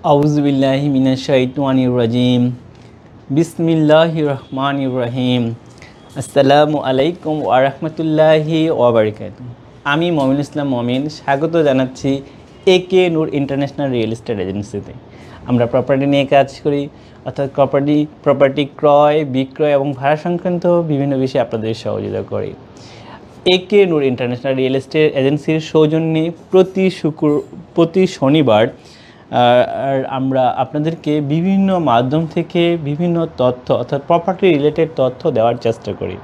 আউযুবিল্লাহি মিনাশ শাইতানির রাজিম। বিসমিল্লাহির রহমানির রহিম। আসসালামু আলাইকুম ওয়া রাহমাতুল্লাহি ওয়া বারাকাতুহু। আমি মমিনুল ইসলাম মমিন স্বাগত জানাচ্ছি একে নূর ইন্টারন্যাশনাল রিয়েল এস্টেট এজেন্সিতে। আমরা প্রপার্টি নিয়ে কাজ করি, অর্থাৎ প্রপার্টি ক্রয় বিক্রয় এবং ভাড়া সংক্রান্ত বিভিন্ন বিষয়ে আপনাদের সহযোগিতা করি। একে নূর ইন্টারন্যাশনাল রিয়েল এস্টেট এজেন্সির সৌজন্যে প্রতি শনিবার আর আমরা আপনাদেরকে বিভিন্ন মাধ্যম থেকে বিভিন্ন তথ্য অর্থাৎ প্রপার্টি রিলেটেড তথ্য দেওয়ার চেষ্টা করি।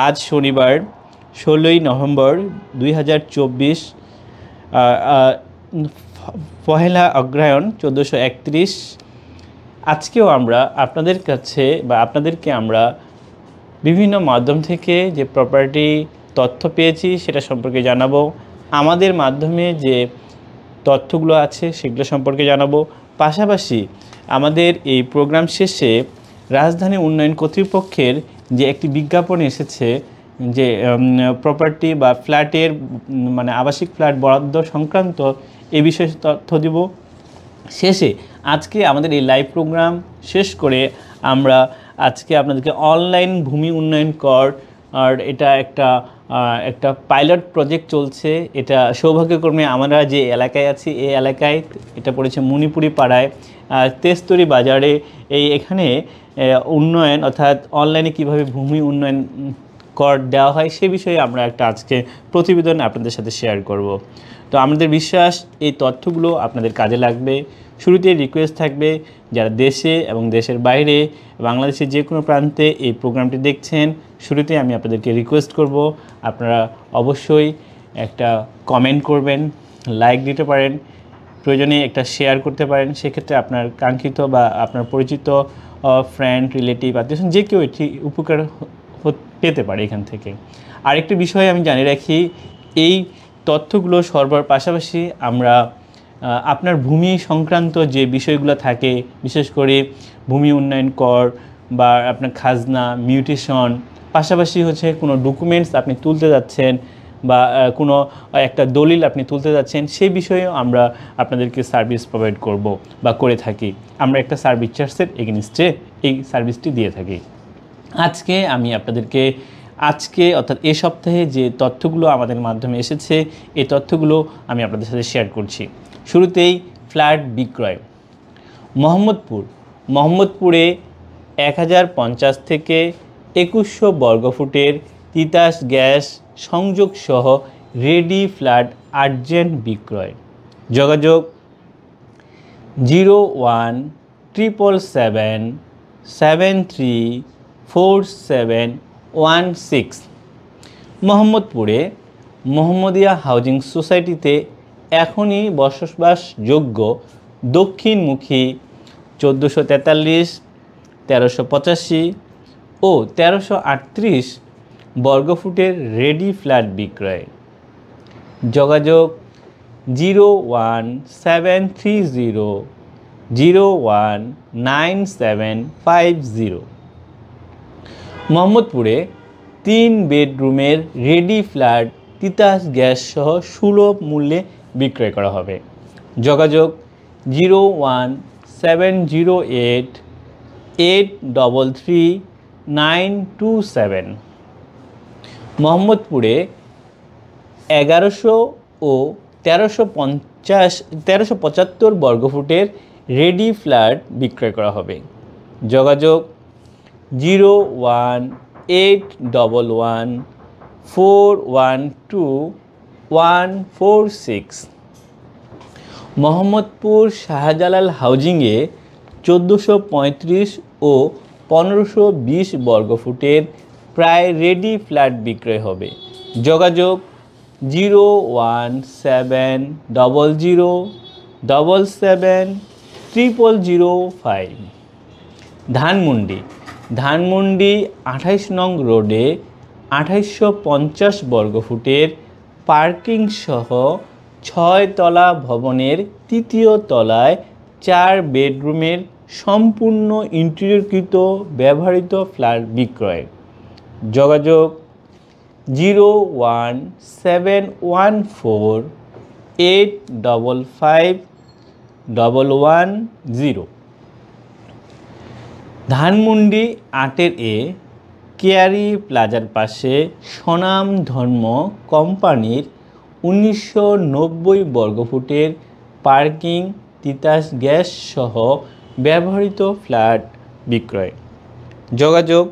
আজ শনিবার 16ই নভেম্বর 2024, পহেলা অগ্রহায়ণ 1431। আজকেও আমরা আপনাদের কাছে বা আপনাদেরকে আমরা বিভিন্ন মাধ্যম থেকে যে প্রপার্টি তথ্য পেয়েছি সেটা সম্পর্কে জানাবো। আমাদের মাধ্যমে যে তথ্যগুলো আছে সেগুলো সম্পর্কে জানাবো। পাশাপাশি আমাদের এই প্রোগ্রাম শেষে রাজধানী উন্নয়ন কর্তৃপক্ষের যে একটি বিজ্ঞাপন এসেছে যে প্রপার্টি বা ফ্ল্যাটের মানে আবাসিক ফ্ল্যাট বরাদ্দ সংক্রান্ত এই বিষয়ে তথ্য দিব। শেষে আজকে আমাদের এই লাইভ প্রোগ্রাম শেষ করে আমরা আজকে আপনাদেরকে অনলাইন ভূমি উন্নয়ন কর আর এটা একটা পাইলট প্রজেক্ট চলছে। এটা সৌভাগ্যক্রমে আমরা যে এলাকায় আছি এই এলাকায় এটা পড়েছে মণিপুরি পাড়ায় তেস্তরি বাজারে। এখানে উন্নয়ন অর্থাৎ অনলাইনে কিভাবে ভূমি উন্নয়ন কর দেওয়া হয় সে বিষয়ে আমরা একটা আজকে প্রতিবেদন আপনাদের সাথে শেয়ার করব। তো আমাদের বিশ্বাস এই তথ্যগুলো আপনাদের কাজে লাগবে। শুরুতে রিকোয়েস্ট থাকবে যারা দেশে এবং দেশের বাইরে বাংলাদেশের যে কোনো প্রান্তে এই প্রোগ্রামটি দেখছেন, শুরুতে আমি আপনাদেরকে রিকোয়েস্ট করব আপনারা অবশ্যই একটা কমেন্ট করবেন, লাইক দিতে পারেন, প্রয়োজনে একটা শেয়ার করতে পারেন। সেক্ষেত্রে আপনার কাঙ্ক্ষিত বা আপনার পরিচিত ফ্রেন্ড রিলেটিভ আত্মীয় যে কেউ এটি উপকার পেতে পারে এখান থেকে। আরেকটি বিষয় আমি জানিয়ে রাখি, এই তথ্যগুলো সরবরাহের পাশাপাশি আমরা আপনার ভূমি সংক্রান্ত যে বিষয়গুলো থাকে, বিশেষ করে ভূমি উন্নয়ন কর বা আপনার খাজনা মিউটেশন, পাশাপাশি হচ্ছে কোনো ডকুমেন্টস আপনি তুলতে যাচ্ছেন বা কোনো একটা দলিল আপনি তুলতে যাচ্ছেন, সেই বিষয়েও আমরা আপনাদেরকে সার্ভিস প্রোভাইড করব বা করে থাকি। আমরা একটা সার্ভিস চার্জের এগেনস্টে এই সার্ভিসটি দিয়ে থাকি। আজকে আমি আপনাদেরকে অর্থাৎ এ সপ্তাহে যে তথ্যগুলো আমাদের মাধ্যমে এসেছে এই তথ্যগুলো আমি আপনাদের সাথে শেয়ার করছি। শুরুতেই ফ্ল্যাট বিক্রয়। মোহাম্মদপুরে 1050 থেকে 2100 বর্গফুটের তিতাস গ্যাস সংযোগ সহ রেডি ফ্ল্যাট আর্জেন্ট বিক্রয়। যোগাযোগ 0177734716। মোহাম্মদপুরে মোহাম্মদিয়া হাউজিং সোসাইটিতে এখনই বসবাসযোগ্য দক্ষিণমুখী 1443, 1385 ও 1338 বর্গফুটের রেডি ফ্ল্যাট বিক্রয়। যোগাযোগ 01730019750। মোহাম্মদপুরে 3 বেডরুমের রেডি ফ্ল্যাট তিতাস গ্যাস সহ সুলভ মূল্যে বিক্রয় করা হবে। যোগাযোগ 01708333927। মোহাম্মদপুরে 1100 ও 1375 বর্গফুটের রেডি ফ্ল্যাট বিক্রয় করা হবে। যোগাযোগ 01811412146। মোহাম্মদপুর শাহজালাল হাউজিংয়ে 1435 ও 1520 বর্গফুটের প্রায় রেডি ফ্ল্যাট বিক্রয় হবে। যোগাযোগ 01700770005। ধানমন্ডি 28 নং রোডে 2850 বর্গফুটের পার্কিং সহ 6 তলা ভবনের 3য় তলায় 4 বেডরুমের সম্পূর্ণ ইন্টেরিয়রকৃত ব্যবহৃত ফ্ল্যাট বিক্রয়। যোগাযোগ 017148555 110। ধানমন্ডি 8-এ কেয়ারি প্লাজার পাশে সনাম ধর্ম কোম্পানির 1990 বর্গফুটের পার্কিং, তিতাস গ্যাস সহ ব্যবহৃত ফ্ল্যাট বিক্রয়। যোগাযোগ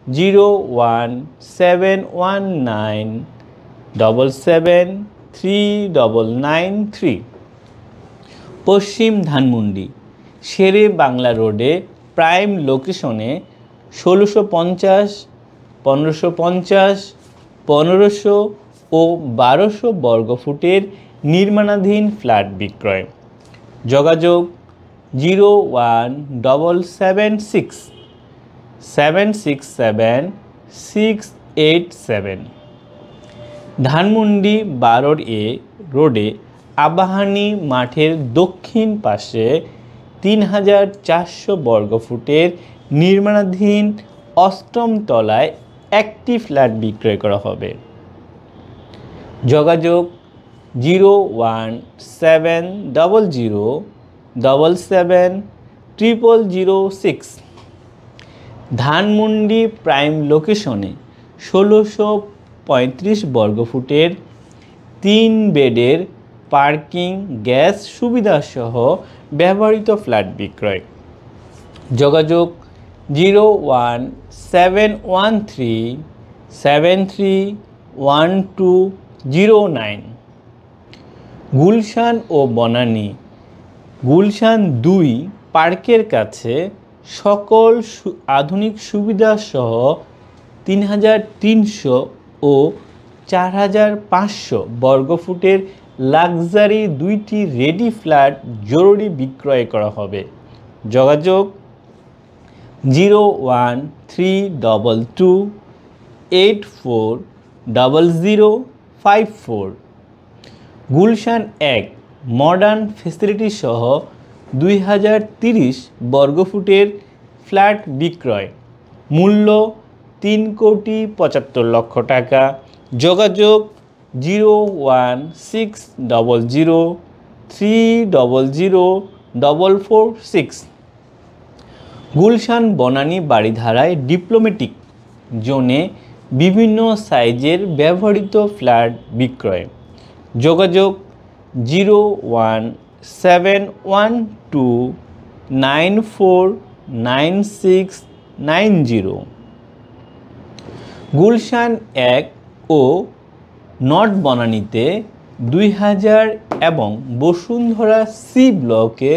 01719773993। পশ্চিম ধানমন্ডি শেরে বাংলা রোডে প্রাইম লোকেশনে 1650, 1550, 1500 ও 1200 বর্গফুটের নির্মাণাধীন ফ্ল্যাট বিক্রয়। যোগাযোগ 01766767687। ধানমন্ডি 12-এ রোডে আবাহনী মাঠের দক্ষিণ পাশে 3400 বর্গফুটের নির্মাণাধীন 8ম তলায় একটি ফ্ল্যাট বিক্রয় করা হবে। যোগাযোগ 01700770006। ধানমন্ডি প্রাইম লোকেশনে 1635 বর্গফুটের 3 বেডের পার্কিং, গ্যাস সুবিধাসহ ব্যবহৃত ফ্ল্যাট বিক্রয়। যোগাযোগ 01713731209। গুলশান ও বনানী গুলশান 2 পার্কের কাছে সকল আধুনিক সুবিধাসহ 3300 ও 4500 বর্গফুটের লাক্সারি 2টি রেডি ফ্ল্যাট জরুরি বিক্রয় করা হবে। যোগাযোগ 01322840054। গুলশান 1 মডার্ন ফ্যাসিলিটি সহ 2030 বর্গফুটের ফ্ল্যাট বিক্রয়, মূল্য 3,75,00,000 টাকা। যোগাযোগ 01600300446। গুলশান বনানী বাড়িধারায় ডিপ্লোম্যাটিক জোনে বিভিন্ন সাইজের ব্যবহৃত ফ্ল্যাট বিক্রয়। যোগাযোগ 01712949690। গুলশান 1 ও নর্থ বনানীতে 2000 এবং বসুন্ধরা সি ব্লকে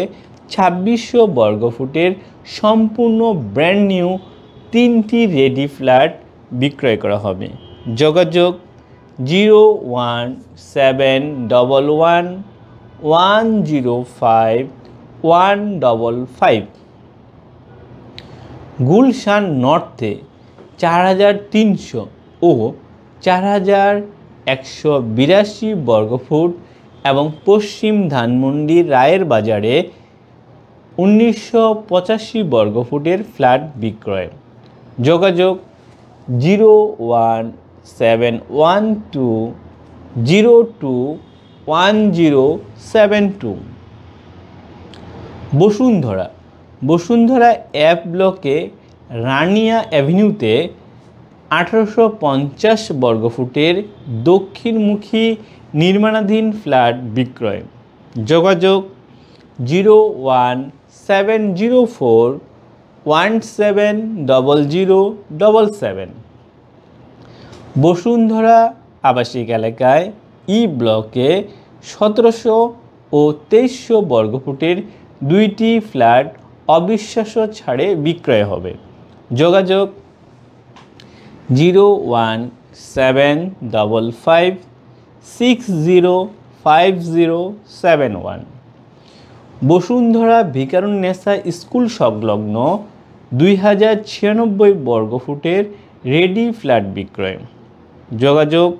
2600 বর্গফুটের সম্পূর্ণ ব্র্যান্ড নিউ 3টি রেডি ফ্ল্যাট বিক্রয় করা হবে। যোগাযোগ 01711051155। গুলশান নর্থে 4300 ও 4182 বর্গফুট এবং পশ্চিম ধানমন্ডি রায়ের বাজারে 1985 বর্গফুটের ফ্ল্যাট বিক্রয়। যোগাযোগ 01712021072। বসুন্ধরা এফ ব্লকে রানিয়া অ্যাভিনিউতে 1850 বর্গফুটের দক্ষিণমুখী নির্মাণাধীন ফ্ল্যাট বিক্রয়। যোগাযোগ 01704170077। বসুন্ধরা আবাসিক এলাকায় ই ব্লকে 1700 ও 2300 বর্গফুটের 2টি ফ্ল্যাট অবিশ্বাস্য ছাড়ে বিক্রয় হবে। যোগাযোগ 01755605071। বসুন্ধরা ভিকারুননিসা স্কুল সংলগ্ন 2096 বর্গফুটের রেডি ফ্ল্যাট বিক্রয়। যোগাযোগ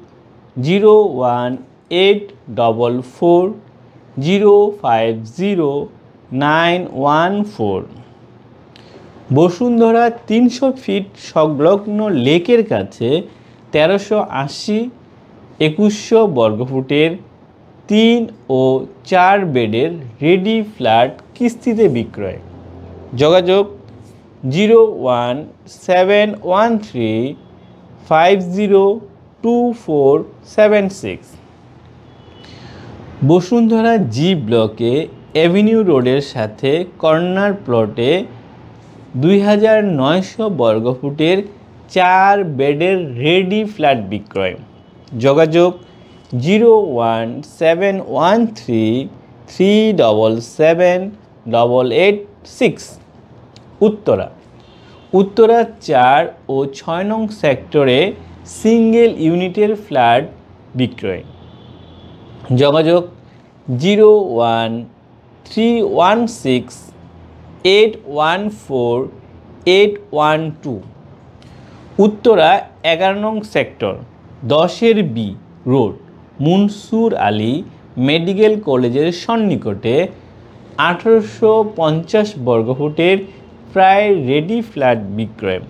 01844050914। বসুন্ধরা 300 ফিট সংলগ্ন লেকের কাছে 1380 2100 বর্গফুটের 3 ও 4 বেডের রেডি ফ্ল্যাট কিস্তিতে বিক্রয়। যোগাযোগ 01713502476। বসুন্ধরা জি ব্লকে এভিনিউ রোডের সাথে কর্নার প্লটে 2900 বর্গফুটের 4 বেডের রেডি ফ্ল্যাট বিক্রয়। যোগাযোগ 01713377886। উত্তরা 4 ও 6 নং সেক্টরে সিঙ্গেল ইউনিটের ফ্ল্যাট বিক্রয়। যোগাযোগ 01316814812। উত্তরা 11 নং sector 10 B road Monsur Ali medical কলেজের সন্নিকটে 1850 বর্গফুটের প্রায় রেডি ফ্ল্যাট বিক্রয়।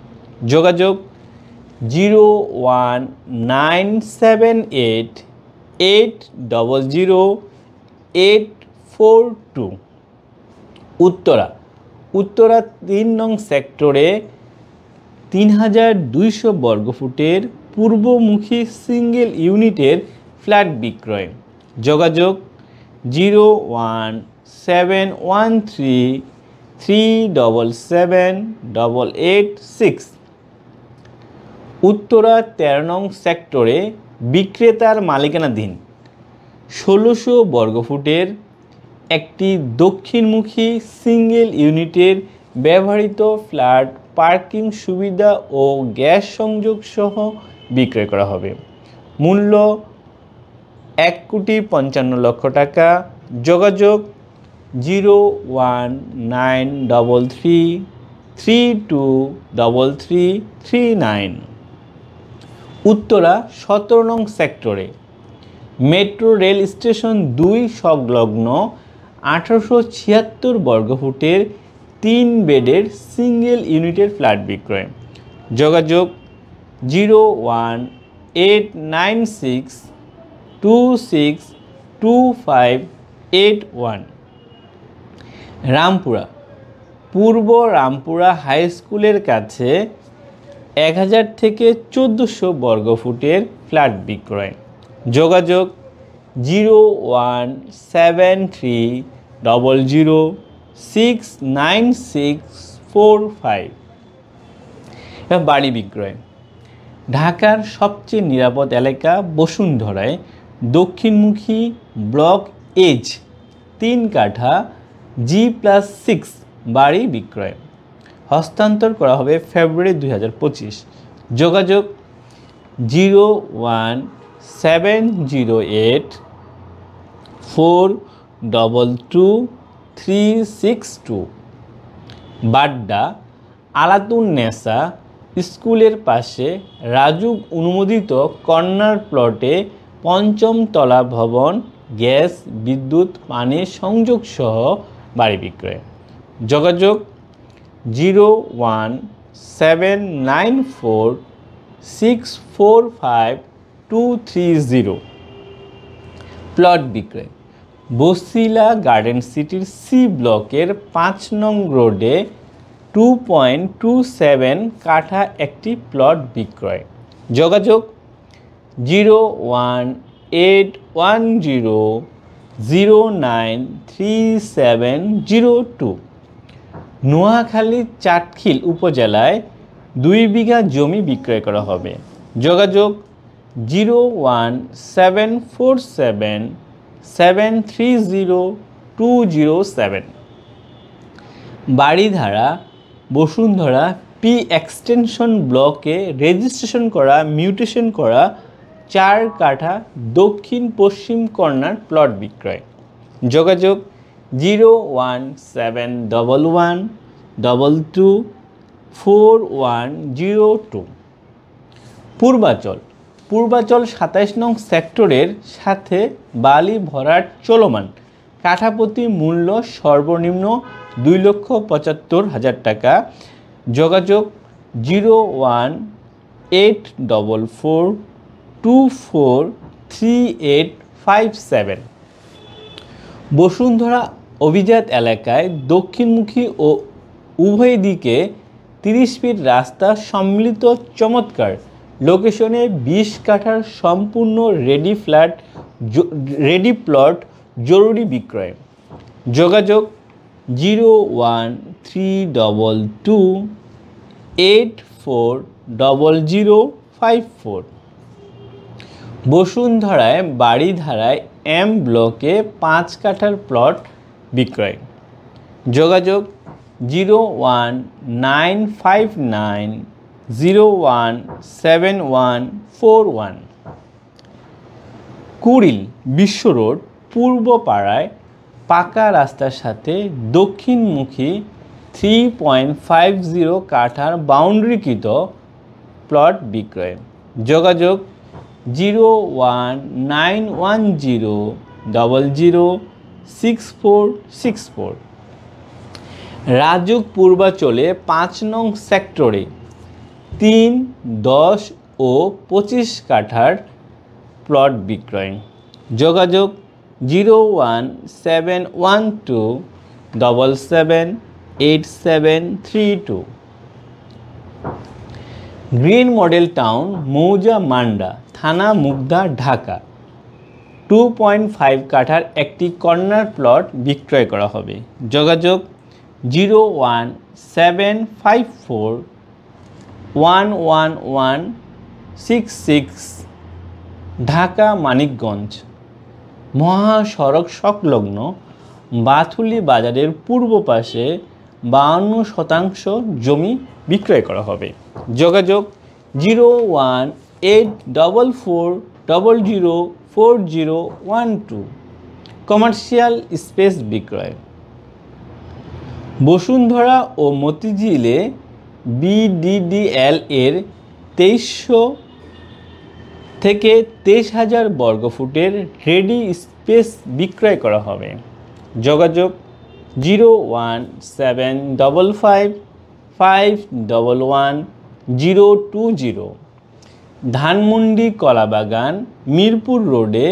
যোগাযোগ 01978800842। উত্তরা 3 নং সেক্টরে 3200 বর্গফুটের পূর্বমুখী সিঙ্গেল ইউনিটের ফ্ল্যাট বিক্রয়। যোগাযোগ 01713377886। উত্তরা 13 নং সেক্টরে বিক্রেতার মালিকানাধীন 1600 বর্গফুটের একটি দক্ষিণমুখী সিঙ্গেল ইউনিটের ব্যবহৃত ফ্ল্যাট পার্কিং সুবিধা ও গ্যাস সংযোগ সহ বিক্রয় করা হবে। মূল্য 1,55,00,000 টাকা। যোগাযোগ 01933323339। উত্তরা 17 নং সেক্টরে মেট্রো রেল স্টেশন 2 সংলগ্ন 1876 বর্গফুটের 3 বেডের সিঙ্গেল ইউনিটের ফ্ল্যাট বিক্রয়। যোগাযোগ 01896262581। পূর্ব রামপুরা হাই স্কুলের কাছে 1000 থেকে 1400 বর্গফুটের ফ্ল্যাট বিক্রয়। যোগাযোগ 01730069645। বাড়ি বিক্রয়। ঢাকার সবচেয়ে নিরাপদ এলাকা বসুন্ধরায় দক্ষিণমুখী ব্লক এজ 3 কাঠা G+6 বাড়ি বিক্রয়। হস্তান্তর করা হবে ফেব্রুয়ারি 2025। যোগাযোগ 01708422362। বাড্ডা আলাতুন্নেসা স্কুলের পাশে রাজুক অনুমোদিত কর্নার প্লটে 5ম তলা ভবন, গ্যাস, বিদ্যুৎ, পানি সংযোগ সহ বাড়ি বিক্রয়। যোগাযোগ 01794645230। প্লট বিক্রয়। বসিলা গার্ডেন সিটির সি ব্লকের 5 নং রোডে 2.27 কাঠা একটি প্লট বিক্রয়। যোগাযোগ 01810093702। নোয়াখালী চাটখিল উপজেলায় 2 বিঘা জমি বিক্রয় করা হবে। যোগাযোগ 01747730207। বাড়িধারা বসুন্ধরা পি এক্সটেনশন ব্লকে রেজিস্ট্রেশন করা মিউটেশন করা 4 কাঠা দক্ষিণ পশ্চিম কর্নার প্লট বিক্রয়। যোগাযোগ 01711224102। পূর্বাচল 27 নং সেক্টরের সাথে বালি ভরাট চলমান। কাঠাপ্রতি মূল্য সর্বনিম্ন 2,75,000 টাকা। যোগাযোগ 01844243857। বসুন্ধরা অভিজাত এলাকায় দক্ষিণমুখী ও উভয় দিকে 30 ফিট রাস্তা সম্মিলিত চমৎকার লোকেশনে 20 কাঠার সম্পূর্ণ রেডি প্লট জরুরি বিক্রয়। যোগাযোগ 01322840054। বসুন্ধরায় বাড়িধারায় M ব্লকে 5 কাঠার প্লট বিক্রয়। যোগাযোগ 01959017141। কুড়িল বিশ্ব রোড পূর্ব পাড়ায় পাকা রাস্তার সাথে দক্ষিণমুখী 3.50 কাঠার বাউন্ডারিকৃত প্লট বিক্রয়। যোগাযোগ 01910006464। রাজুক পূর্বাচলে 5 নং সেক্টরে 3, 10 ও 25 কাঠার প্লট বিক্রয়। যোগাযোগ 01712778732। গ্রিন মডেল টাউন মৌজা মান্ডা থানা মুগদা ঢাকা 2.5 কাঠার একটি কর্নার প্লট বিক্রয় করা হবে। যোগাযোগ 01754111166। ঢাকা মানিকগঞ্জ মহাসড়ক সংলগ্ন বাথুলি বাজারের পূর্ব পাশে 52% জমি বিক্রয় করা হবে। যোগাযোগ 01844004012। কমার্শিয়াল স্পেস বিক্রয়। বসুন্ধরা ও মতিঝিলে BDDL এর 2300 থেকে 23,000 বর্গফুটের রেডি স্পেস বিক্রয় করা হবে। যোগাযোগ 01755511020। ধানমন্ডি কলাবাগান মিরপুর রোডে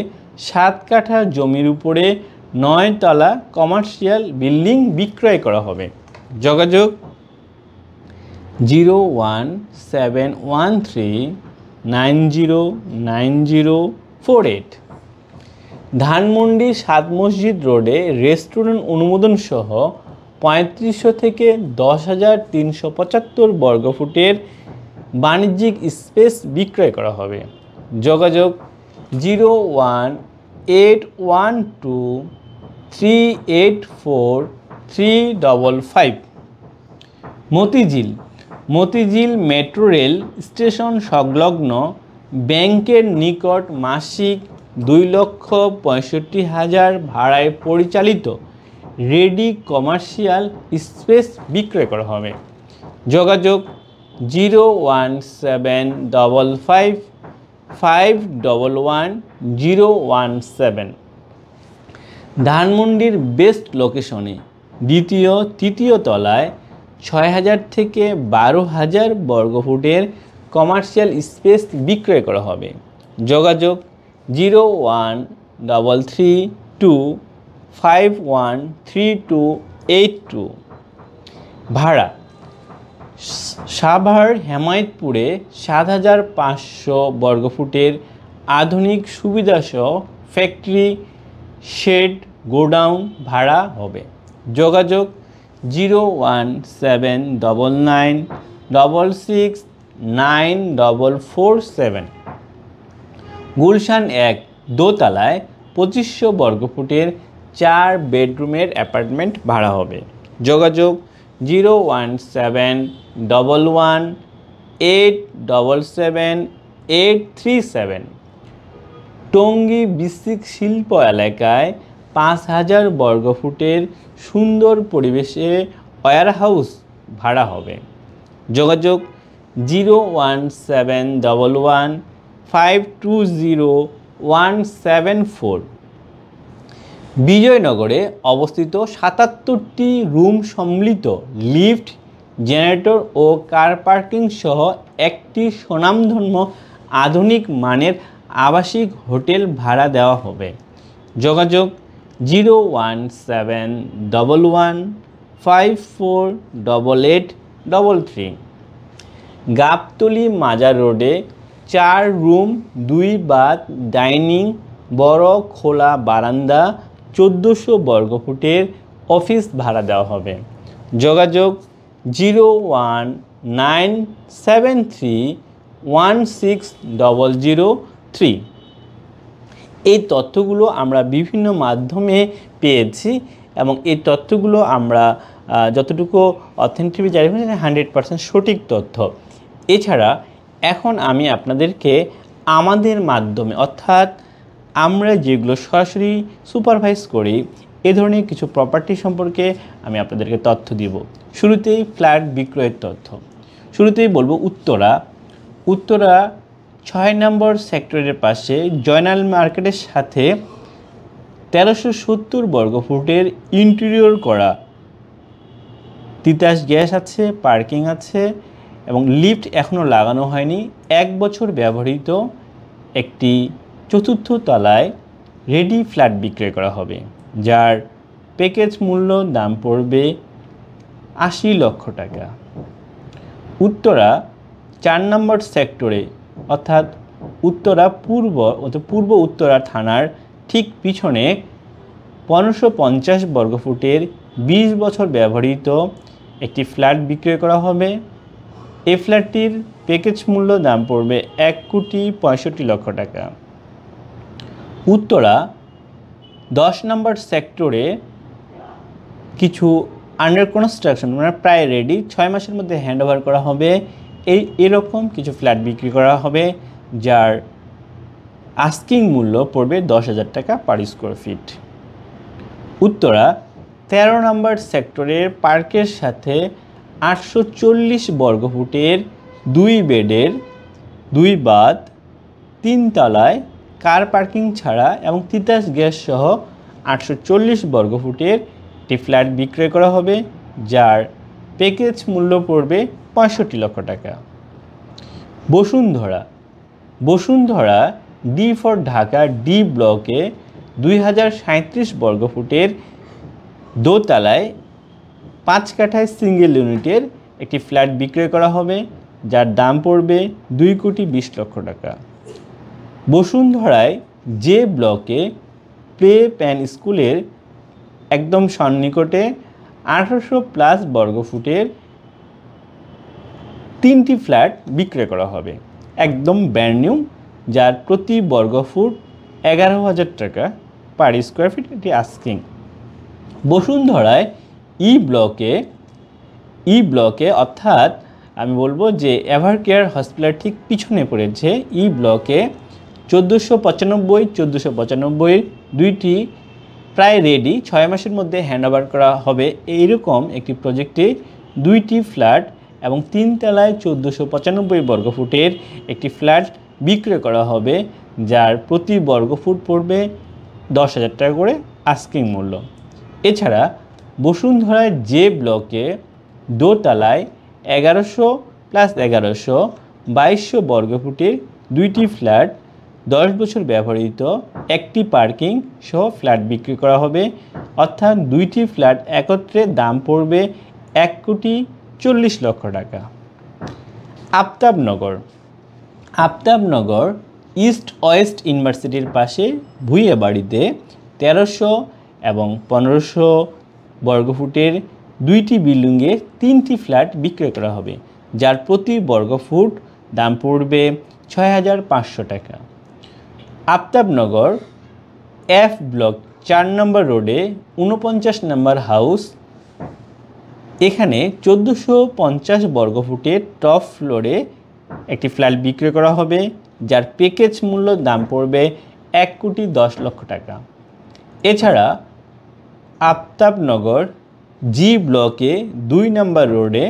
7 কাঠা জমির উপরে 9 তলা কমার্শিয়াল বিল্ডিং বিক্রয় করা হবে। যোগাযোগ 01713909048। ধানমন্ডি 7 মসজিদ রোডে রেস্টুরেন্ট অনুমোদন সহ 3500 থেকে 10,375 বর্গফুটের বাণিজ্যিক স্পেস বিক্রয় করা হবে। যোগাযোগ 01812384355। মতিঝিল মেট্রো রেল স্টেশন সংলগ্ন ব্যাংকের নিকট মাসিক 2,65,000 ভাড়ায় পরিচালিত রেডি কমার্শিয়াল স্পেস বিক্রয় করা হবে। যোগাযোগ 01755111017। ধানমন্ডির বেস্ট লোকেশনে দ্বিতীয় তৃতীয় তলায় 6,000 থেকে 12,000 বর্গফুটের কমার্শিয়াল স্পেস বিক্রয় করা হবে। যোগাযোগ 01325133282। ভাড়া সাভার হেমায়েতপুরে 7,500 বর্গফুটের আধুনিক সুবিধাসহ ফ্যাক্টরি শেড গোডাউন ভাড়া হবে। যোগাযোগ 01799669447। গুলশান 1 দোতলায় 2500 বর্গফুটের 4 বেডরুমের অ্যাপার্টমেন্ট ভাড়া হবে। যোগাযোগ 01711877837। টঙ্গী বিসিক শিল্প এলাকায় 5,000 বর্গফুটের সুন্দর পরিবেশে ওয়্যারহাউস ভাড়া হবে। যোগাযোগ 01711520174। বিজয়নগরে অবস্থিত 77টি রুম সম্মিলিত লিফট, জেনারেটর ও কার পার্কিং সহ একটি স্বনামধন্য আধুনিক মানের আবাসিক হোটেল ভাড়া দেওয়া হবে। যোগাযোগ 01711548833। গাবতলী মাজার রোডে 4 রুম 2 বাথ ডাইনিং বড় খোলা বারান্দা 1400 বর্গফুটের অফিস ভাড়া দেওয়া হবে। যোগাযোগ 01973160003। এই তথ্যগুলো আমরা বিভিন্ন মাধ্যমে পেয়েছি এবং এই তথ্যগুলো আমরা যতটুকু অথেন্টিক জানি 100% সঠিক তথ্য। এছাড়া এখন আমি আপনাদেরকে আমাদের মাধ্যমে অর্থাৎ আমরা যেগুলো সরাসরি সুপারভাইজ করি এ ধরনের কিছু প্রপার্টি সম্পর্কে আমি আপনাদেরকে তথ্য দিব। শুরুতেই ফ্ল্যাট বিক্রয়ের তথ্য। শুরুতেই বলবো উত্তরা 6 নম্বর সেক্টরের পাশে জয়নাল মার্কেটের সাথে 1370 বর্গফুটের ইন্টেরিয়র করা, তিতাস গ্যাস আছে, পার্কিং আছে এবং লিফট এখনও লাগানো হয়নি, 1 বছর ব্যবহৃত একটি 4র্থ তলায় রেডি ফ্ল্যাট বিক্রয় করা হবে, যার প্যাকেজ মূল্য দাম পড়বে 80 লক্ষ টাকা। উত্তরা 4 নম্বর সেক্টরে অর্থাৎ উত্তরা পূর্ব উত্তরা থানার ঠিক পিছনে 1550 বর্গফুটের 20 বছর ব্যবহৃত একটি ফ্ল্যাট বিক্রয় করা হবে। এই ফ্ল্যাটটির প্যাকেজ মূল্য দাম পড়বে 1,65 লক্ষ টাকা। উত্তরা 10 নম্বর সেক্টরে কিছু আন্ডার কনস্ট্রাকশন মানে প্রায় রেডি 6 মাসের মধ্যে হ্যান্ডওভার করা হবে এরকম কিছু ফ্ল্যাট বিক্রি করা হবে, যার আস্কিং মূল্য পড়বে 10,000 টাকা পার স্কোয়ার ফিট। উত্তরা 13 নম্বর সেক্টরের পার্কের সাথে 840 বর্গফুটের 2 বেডের 2 বাথ 3 তলায় কার পার্কিং ছাড়া এবং তিতাস গ্যাস সহ 840 বর্গফুটের একটি ফ্ল্যাট বিক্রয় করা হবে, যার প্যাকেজ মূল্য পড়বে 65 লক্ষ টাকা। Bashundhara D for Dhaka D ব্লকে 2037 বর্গফুটের দোতলায় 5 কাঠায় সিঙ্গেল ইউনিটের একটি ফ্ল্যাট বিক্রয় করা হবে, যার দাম পড়বে 2,20 লক্ষ টাকা। বসুন্ধরায় যে ব্লকে প্লে প্যান স্কুলের একদম সন্নিকটে 1800+ বর্গফুটের 3টি ফ্ল্যাট বিক্রয় করা হবে, একদম ব্র্যান্ড নিউ, যার প্রতি বর্গফুট 11,000 টাকা পার স্কোয়ার ফিট এটি আস্কিং। বসুন্ধরায় ই ব্লকে অর্থাৎ আমি বলবো যে এভারকেয়ার হসপিটাল ঠিক পিছনে পড়েছে ই ব্লকে 1495 দুইটি প্রায় রেডি 6 মাসের মধ্যে হ্যান্ডওভার করা হবে এইরকম একটি প্রজেক্টে 2টি ফ্ল্যাট এবং 3 তলায় 1495 বর্গফুটের একটি ফ্ল্যাট বিক্রয় করা হবে, যার প্রতি বর্গফুট পড়বে 10,000 টাকা করে আস্কিং মূল্য। এছাড়া বসুন্ধরায় যে ব্লকে দোতলায় 1100+1100 2200 বর্গফুটের 2টি ফ্ল্যাট 10 বছর ব্যবহৃত একটি পার্কিং সহ ফ্ল্যাট বিক্রি করা হবে, অর্থাৎ 2টি ফ্ল্যাট একত্রে দাম পড়বে 1,40 লক্ষ টাকা। আফতাবনগর ইস্ট ওয়েস্ট ইউনিভার্সিটির পাশে ভুইয়া বাড়িতে 1300 এবং 1500 বর্গফুটের 2টি বিল্ডিংয়ে 3টি ফ্ল্যাট বিক্রয় করা হবে, যার প্রতি বর্গফুট দাম পড়বে 6,500 টাকা। আফতাবনগর এফ ব্লক 4 নম্বর রোডে 49 নম্বর হাউস, এখানে 1450 বর্গফুটের টপ ফ্লোরে একটি ফ্ল্যাট বিক্রয় করা হবে, যার প্যাকেজ মূল্য দাম পড়বে 1,10 লক্ষ টাকা। এছাড়া আফতাবনগর জি ব্লকে 2 নম্বর রোডে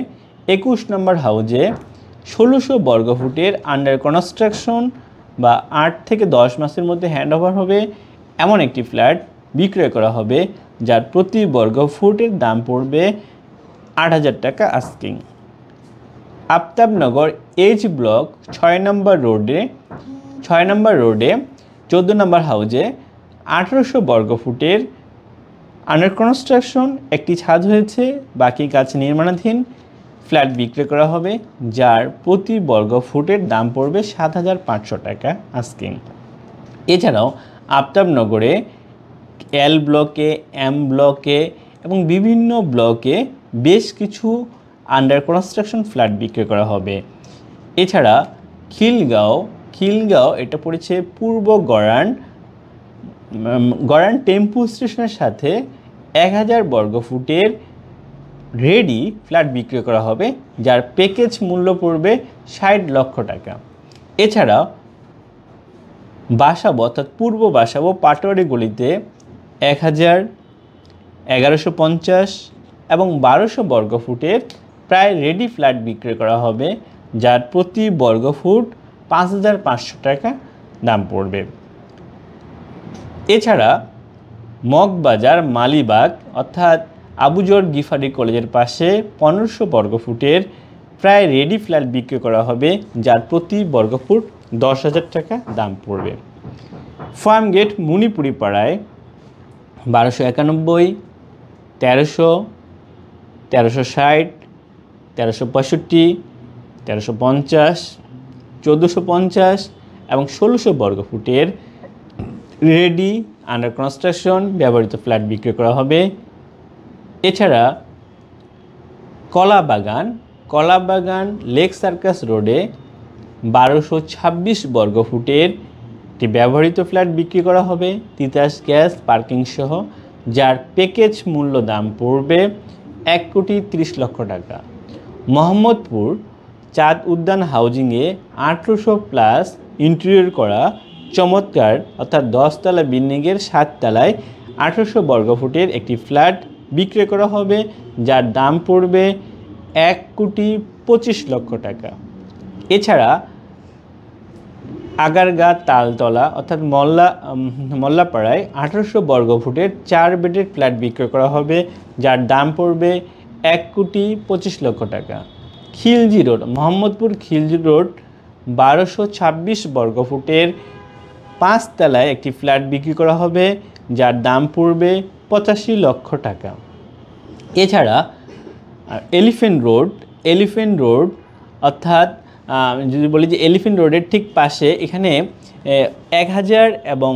21 নম্বর হাউজে 1600 বর্গফুটের আন্ডার কনস্ট্রাকশন বা 8 থেকে 10 মাসের মধ্যে হ্যান্ডওভার হবে এমন একটি ফ্ল্যাট বিক্রয় করা হবে, যার প্রতি বর্গফুটের দাম পড়বে 8,000 টাকা আস্কিং। আফতাবনগর এইচ ব্লক 6 নম্বর রোডে 14 নম্বর হাউজে 1800 বর্গফুটের আন্ডার কনস্ট্রাকশন একটি ছাদ হয়েছে, বাকি কাজ নির্মাণাধীন, ফ্ল্যাট বিক্রি করা হবে যার প্রতি বর্গ ফুটের দাম পড়বে 7,500 টাকা আস্কিং। এছাড়াও আফতাবনগরে এল ব্লকে, এম ব্লকে এবং বিভিন্ন ব্লকে বেশ কিছু আন্ডার কনস্ট্রাকশন ফ্ল্যাট বিক্রি করা হবে। এছাড়া খিলগাঁও এটা পড়েছে পূর্ব গড়ান টেম্পু স্টেশনের সাথে 1000 বর্গ ফুটের রেডি ফ্ল্যাট বিক্রি করা হবে যার প্যাকেজ মূল্য পড়বে 60 লক্ষ টাকা। এছাড়া বাসাবো অর্থাৎ পূর্ব বাসাবো পাটোয়ারি গলিতে 1000, 1150 এবং 1200 বর্গ ফুটের প্রায় রেডি ফ্ল্যাট বিক্রি করা হবে যার প্রতি বর্গ ফুট 5,500 টাকা দাম পড়বে। এছাড়া মগবাজার মালিবাগ অর্থাৎ আবুজর গিফারি কলেজের পাশে 1500 বর্গ ফুটের প্রায় রেডি ফ্ল্যাট বিক্রি করা হবে যার প্রতি বর্গ ফুট 10,000 টাকা দাম পড়বে। ফার্মগেট মুনিপুরি পাড়ায় 1291, 1300, 1360, 1365, 1350, 1450 এবং 1600 বর্গ ফুটের রেডি আন্ডার কনস্ট্রাকশন ব্যবহৃত ফ্ল্যাট বিক্রি করা হবে। এছাড়া কলাবাগান লেক সার্কাস রোডে 1226 বর্গ ফুটের একটি ব্যবহৃত ফ্ল্যাট বিক্রি করা হবে তিতাস গ্যাস পার্কিং সহ যার প্যাকেজ মূল্য দাম পড়বে 1,30,00,000 টাকা। মোহাম্মদপুর চাঁদ উদ্যান হাউজিংয়ে 1800+ ইন্টেরিয়র করা চমৎকার অর্থাৎ 10 তলা বিল্ডিংয়ের 7 তলায় 1800 বর্গ ফুটের একটি ফ্ল্যাট বিক্রি করা হবে যার দাম পড়বে 1,25,00,000 টাকা। এছাড়া আগারগা তালতলা অর্থাৎ মল্লাপাড়ায় 1800 বর্গ ফুটের 4 বেডের ফ্ল্যাট বিক্রি করা হবে যার দাম পড়বে 1,25,00,000 টাকা। খিলজি রোড মোহাম্মদপুর খিলজি রোড 1226 বর্গ ফুটের 5 তলায় একটি ফ্ল্যাট বিক্রি করা হবে যার দাম পড়বে 85 লক্ষ টাকা। এছাড়া এলিফেন্ট রোড অর্থাৎ যদি বলি যে এলিফেন্ট রোডের ঠিক পাশে এখানে 1000 এবং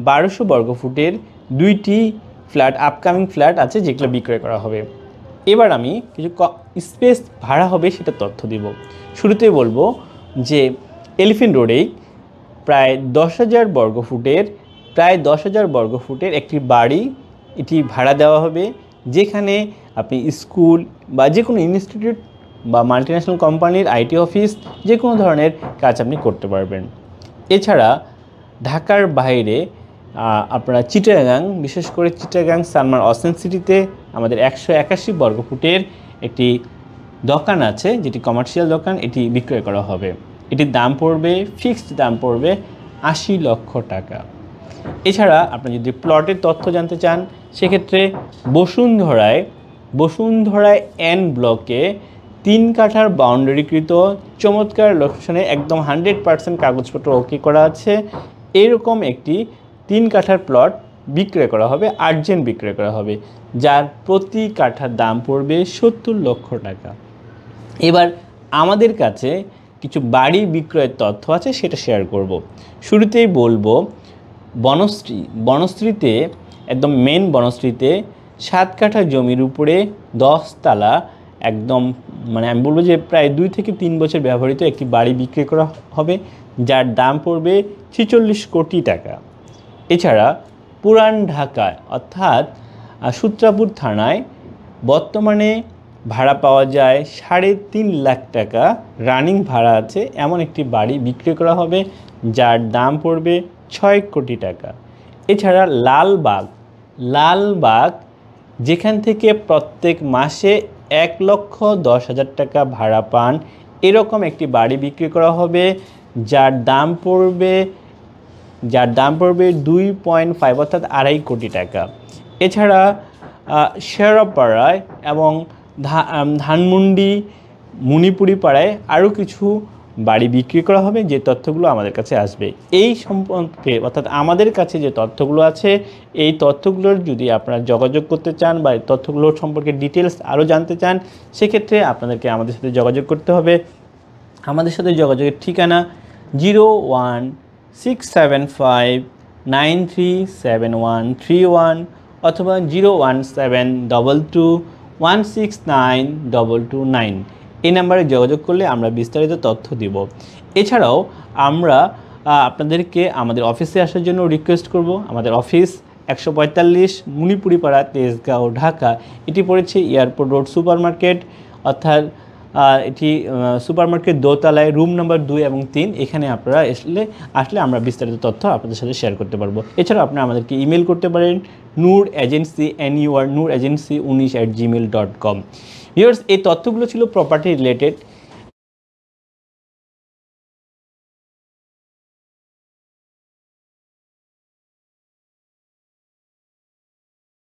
1200 বর্গ ফুটের 2টি ফ্ল্যাট আপকামিং ফ্ল্যাট আছে যেগুলো বিক্রয় করা হবে। এবার আমি কিছু স্পেস ভাড়া হবে সেটা তথ্য দিব। শুরুতেই বলবো যে এলিফেন্ট রোডেই প্রায় 10,000 বর্গ ফুটের একটি বাড়ি এটি ভাড়া দেওয়া হবে যেখানে আপনি স্কুল বা যে কোনো ইনস্টিটিউট বা মাল্টিন্যাশনাল কোম্পানির আইটি অফিস যে কোনো ধরনের কাজ আপনি করতে পারবেন। এছাড়া ঢাকার বাইরে আপনারা চিটাগাং, বিশেষ করে চিটাগাং সালমান অসেন সিটিতে আমাদের 181 বর্গ ফুটের একটি দোকান আছে যেটি কমার্শিয়াল দোকান, এটি বিক্রয় করা হবে। এটির দাম পড়বে, ফিক্সড দাম পড়বে 80 লক্ষ টাকা। এছাড়া আপনি যদি প্লটের তথ্য জানতে চান সেক্ষেত্রে বসুন্ধরায় এন ব্লকে 3 কাঠার বাউন্ডারিকৃত চমৎকার লোকেশনে একদম 100% কাগজপত্র ওকে করা আছে এরকম একটি 3 কাঠার প্লট বিক্রয় করা হবে, আর্জেন্ট বিক্রয় করা হবে যার প্রতি কাঠার দাম পড়বে 70 লক্ষ টাকা। এবার আমাদের কাছে কিছু বাড়ি বিক্রয়ের তথ্য আছে সেটা শেয়ার করব। শুরুতেই বলবো বনশ্রীতে একদম মেন বনশ্রীতে 7 কাঠা জমির উপরে 10 তলা একদম আমি বলবো যে প্রায় 2 থেকে 3 বছর ব্যবহৃত একটি বাড়ি বিক্রি করা হবে যার দাম পড়বে 46 কোটি টাকা। এছাড়া পুরান ঢাকায় অর্থাৎ সূত্রাপুর থানায় বর্তমানে ভাড়া পাওয়া যায় 3.5 লাখ টাকা রানিং ভাড়া আছে এমন একটি বাড়ি বিক্রি করা হবে যার দাম পড়বে 6 কোটি টাকা। এছাড়া লালবাগ যেখান থেকে প্রত্যেক মাসে 1,10,000 টাকা ভাড়া পান এরকম একটি বাড়ি বিক্রি করা হবে যার দাম পড়বে 2.5 অর্থাৎ 2.5 কোটি টাকা। এছাড়া শেরাপাড়ায় এবং ধানমন্ডি মণিপুরি পাড়ায় আরও কিছু বাড়ি বিক্রি করা হবে, যে তথ্যগুলো আমাদের কাছে আসবে। এই সম্পর্কে অর্থাৎ আমাদের কাছে যে তথ্যগুলো আছে, এই তথ্যগুলোর যদি আপনারা যোগাযোগ করতে চান বা এই তথ্যগুলোর সম্পর্কে ডিটেলস আরও জানতে চান, সেক্ষেত্রে আপনাদেরকে আমাদের সাথে যোগাযোগ করতে হবে। আমাদের সাথে যোগাযোগের ঠিকানা 01675937131 অথবা 01722169229। এই নাম্বারে যোগাযোগ করলে আমরা বিস্তারিত তথ্য দিব। এছাড়াও আমরা আপনাদেরকে আমাদের অফিসে আসার জন্য রিকোয়েস্ট করব। আমাদের অফিস 145 মুনিপুরিপাড়া, তেজগাঁও, ঢাকা। এটি পড়েছে এয়ারপোর্ট রোড সুপার মার্কেট, অর্থাৎ এটি সুপার মার্কেট দোতলায়, রুম নাম্বার 2 এবং 3। এখানে আপনারা আসলে আমরা বিস্তারিত তথ্য আপনাদের সাথে শেয়ার করতে পারবো। এছাড়াও আপনারা আমাদেরকে ইমেল করতে পারেন nuragency nuragency19@gmail.com। ভিউয়ার্স, এই তথ্যগুলো ছিল প্রপার্টি রিলেটেড।